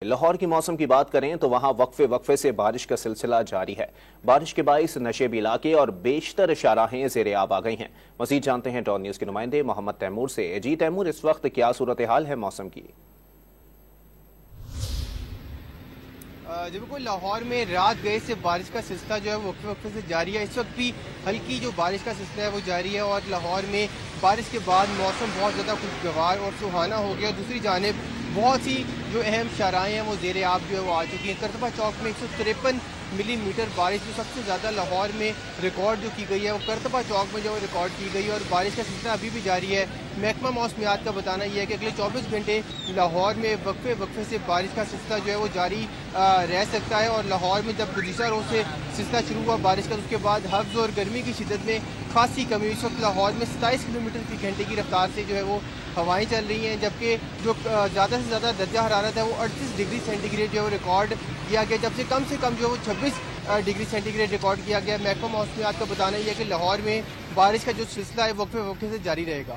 لاہور کی موسم کی بات کریں تو وہاں وقفے سے بارش کا سلسلہ جاری ہے۔ بارش کے باعث نشیب علاقے اور بیشتر شاہراہیں زیر آب آ گئی ہیں۔ مزید جانتے ہیں ڈان نیوز کے نمائندے محمد تیمور سے۔ جی تیمور، اس وقت کیا صورتحال ہے موسم کی؟ جی بالکل، لاہور میں رات گئے سے بارش کا سلسلہ جو ہے وہ وقفے سے جاری ہے۔ اس وقت بھی ہلکی جو بارش کا سلسلہ ہے وہ جاری ہے اور لاہور میں بارش کے بعد موسم بہت زیادہ خوشگوار اور سہانا ہو گیا۔ دوسری جانب بہت سی جو اہم شاہراہیں ہیں وہ زیر آب جو ہے وہ آ چکی ہیں۔ کرتبہ چوک میں 153 ملی میٹر بارش جو سب سے زیادہ لاہور میں ریکارڈ جو کی گئی ہے وہ کرتبہ چوک میں جو ریکارڈ کی گئی ہے اور بارش کا سلسلہ ابھی بھی جاری ہے۔ محکمہ موسمیات کا بتانا یہ ہے کہ اگلے 24 گھنٹے لاہور میں وقفے سے بارش کا سلسلہ جو ہے وہ جاری رہ سکتا ہے اور لاہور میں جب گزشتہ روز سے سلسلہ شروع ہوا بارش کا، اس کے بعد حفظ اور گرمی کی شدت میں خاصی کمی۔ اس وقت لاہور میں 27 کلومیٹر فی گھنٹے کی رفتار سے جو ہے وہ ہوائیں چل رہی ہیں، جبکہ جو زیادہ سے زیادہ درجہ حرارت ہے وہ 38 ڈگری سینٹی گریڈ جو ہے وہ ریکارڈ کیا گیا، جب سے کم جو ہے وہ 26 ڈگری سینٹی گریڈ ریکارڈ کیا گیا۔ محکمہ موسمیات کا بتانا یہ ہے کہ لاہور میں بارش کا جو سلسلہ ہے وقفے سے جاری رہے گا۔